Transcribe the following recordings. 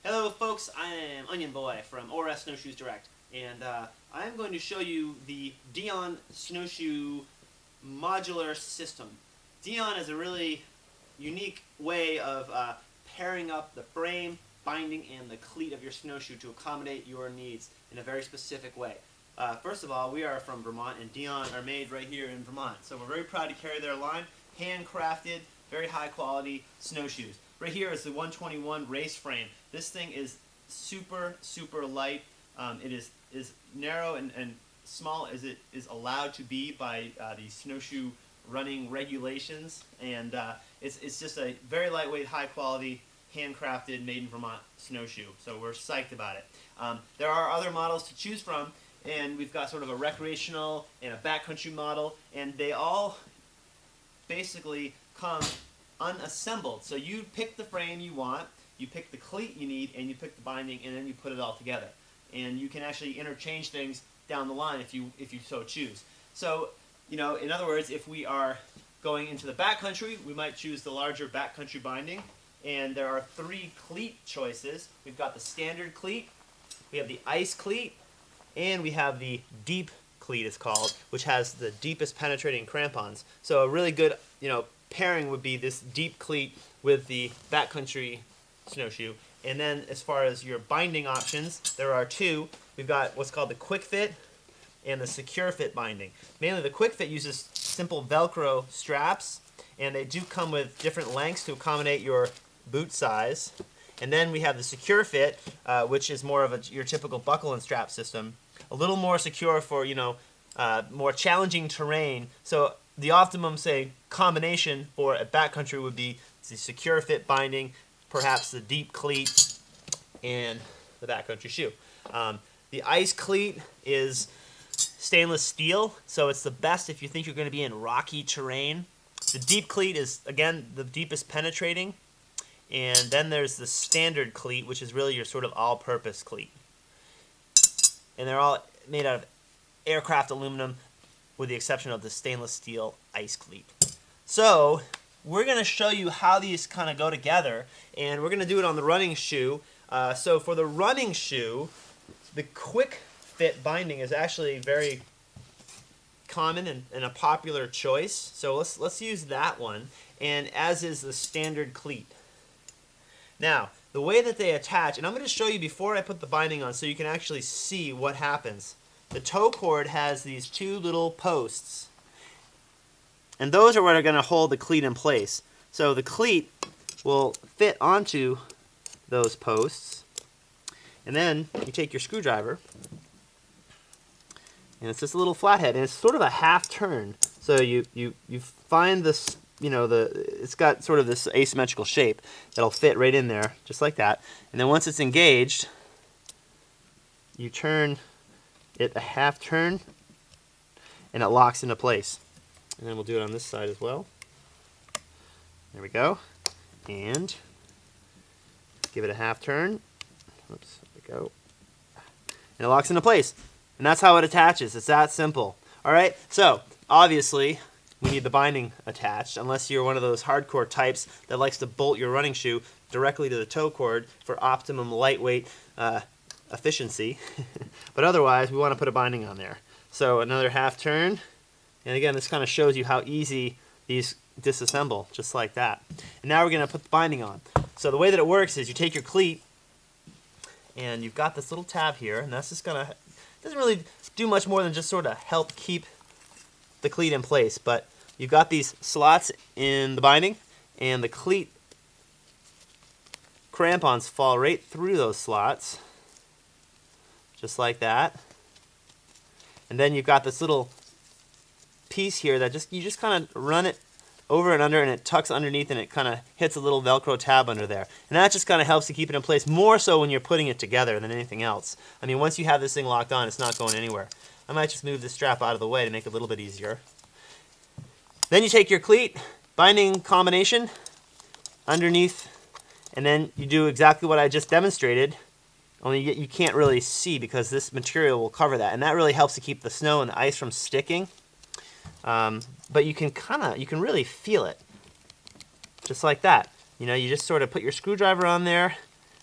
Hello folks, I am Onion Boy from ORS Snowshoes Direct, and I am going to show you the Dion Snowshoe modular system. Dion is a really unique way of pairing up the frame, binding, and the cleat of your snowshoe to accommodate your needs in a very specific way. First of all, we are from Vermont, and Dion are made right here in Vermont, so we're very proud to carry their line, handcrafted, very high quality snowshoes. Right here is the 121 race frame. This thing is super light. It is narrow and small as it is allowed to be by the snowshoe running regulations, and it's just a very lightweight, high quality, handcrafted, made in Vermont snowshoe. So we're psyched about it. There are other models to choose from, and we've got sort of a recreational and a backcountry model, and they all basically come unassembled. So you pick the frame you want, you pick the cleat you need, and you pick the binding, and then you put it all together. And you can actually interchange things down the line if you so choose. So, you know, in other words, if we are going into the backcountry, we might choose the larger backcountry binding. And there are 3 cleat choices. We've got the standard cleat, we have the ice cleat, and we have the deep cleat, it's called, which has the deepest penetrating crampons. So a really good, pairing would be this deep cleat with the backcountry snowshoe. And then as far as your binding options, there are 2. We've got what's called the quick fit and the secure fit binding. Mainly the quick fit uses simple Velcro straps, and they do come with different lengths to accommodate your boot size. And then we have the secure fit, which is more of your typical buckle and strap system. A little more secure for, more challenging terrain. So the optimum, say, combination for a backcountry would be the secure fit binding, perhaps the deep cleat, and the backcountry shoe. The ice cleat is stainless steel, so it's the best if you think you're going to be in rocky terrain. The deep cleat is, again, the deepest penetrating. And then there's the standard cleat, which is really your sort of all-purpose cleat. And they're all made out of aircraft aluminum, with the exception of the stainless steel ice cleat. So we're going to show you how these kind of go together, and we're going to do it on the running shoe. So for the running shoe, the quick fit binding is actually very common and a popular choice. So let's use that one, and as is the standard cleat. Now, the way that they attach, and I'm going to show you before I put the binding on so you can actually see what happens. The toe cord has these 2 little posts, and those are what are going to hold the cleat in place. So the cleat will fit onto those posts, and then you take your screwdriver, and it's this little flathead, and it's sort of a half turn. So you find this, it's got sort of this asymmetrical shape that'll fit right in there, just like that. And then once it's engaged, you turn it a half turn, and it locks into place. And then we'll do it on this side as well. There we go. And give it a half turn. Oops, there we go. And it locks into place. And that's how it attaches. It's that simple. All right, so obviously we need the binding attached, unless you're one of those hardcore types that likes to bolt your running shoe directly to the toe cord for optimum lightweight efficiency. But otherwise, we want to put a binding on there. So another half turn, and again, this kind of shows you how easy these disassemble, just like that. And now we're going to put the binding on. So the way that it works is you take your cleat, and you've got this little tab here, and that's just going to, doesn't really do much more than just sort of help keep the cleat in place. But you've got these slots in the binding, and the cleat crampons fall right through those slots, just like that. And then you've got this little piece here that you just kind of run it over and under, and it tucks underneath, and it kind of hits a little Velcro tab under there. And that just kind of helps to keep it in place, more so when you're putting it together than anything else. I mean, once you have this thing locked on, it's not going anywhere. I might just move this strap out of the way to make it a little bit easier. Then you take your cleat binding combination underneath, and then you do exactly what I just demonstrated, only you can't really see because this material will cover that, and that really helps to keep the snow and the ice from sticking. But you can really feel it, just like that. You just sort of put your screwdriver on there,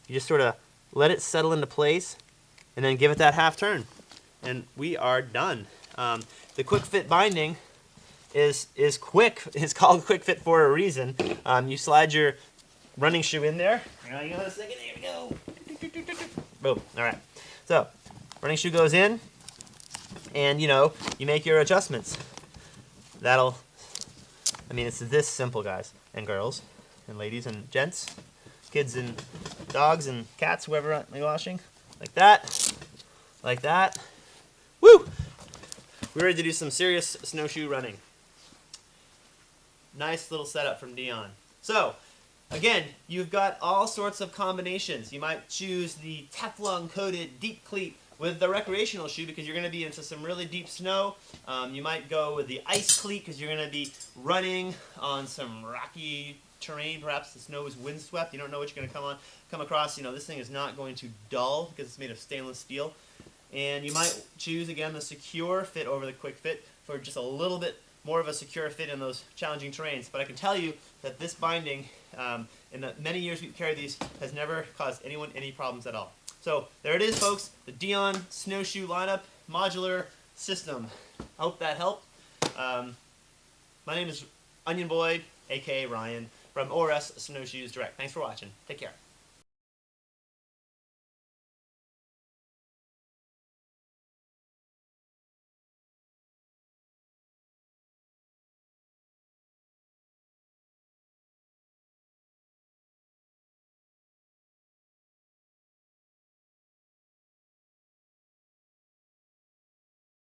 you just sort of let it settle into place, and then give it that half turn. And we are done. The quick fit binding is quick. It's called quick fit for a reason. You slide your running shoe in there. Hang on a second. Here we go. Boom. All right. So running shoe goes in, and you make your adjustments. It's this simple, guys and girls and ladies and gents, kids and dogs and cats, whoever I'm washing. Like that. Like that. Woo! We're ready to do some serious snowshoe running. Nice little setup from Dion. So, again, you've got all sorts of combinations. You might choose the Teflon-coated deep cleat with the recreational shoe because you're going to be into some really deep snow. You might go with the ice cleat because you're going to be running on some rocky terrain. Perhaps the snow is windswept. You don't know what you're going to come across. This thing is not going to dull because it's made of stainless steel. And you might choose, again, the secure fit over the quick fit for just a little bit more of a secure fit in those challenging terrains. But I can tell you that this binding, in the many years we've carried these, has never caused anyone any problems at all. So there it is, folks, the Dion Snowshoe lineup modular system. I hope that helped. My name is Onion Boy, a.k.a. Ryan, from ORS Snowshoes Direct. Thanks for watching. Take care.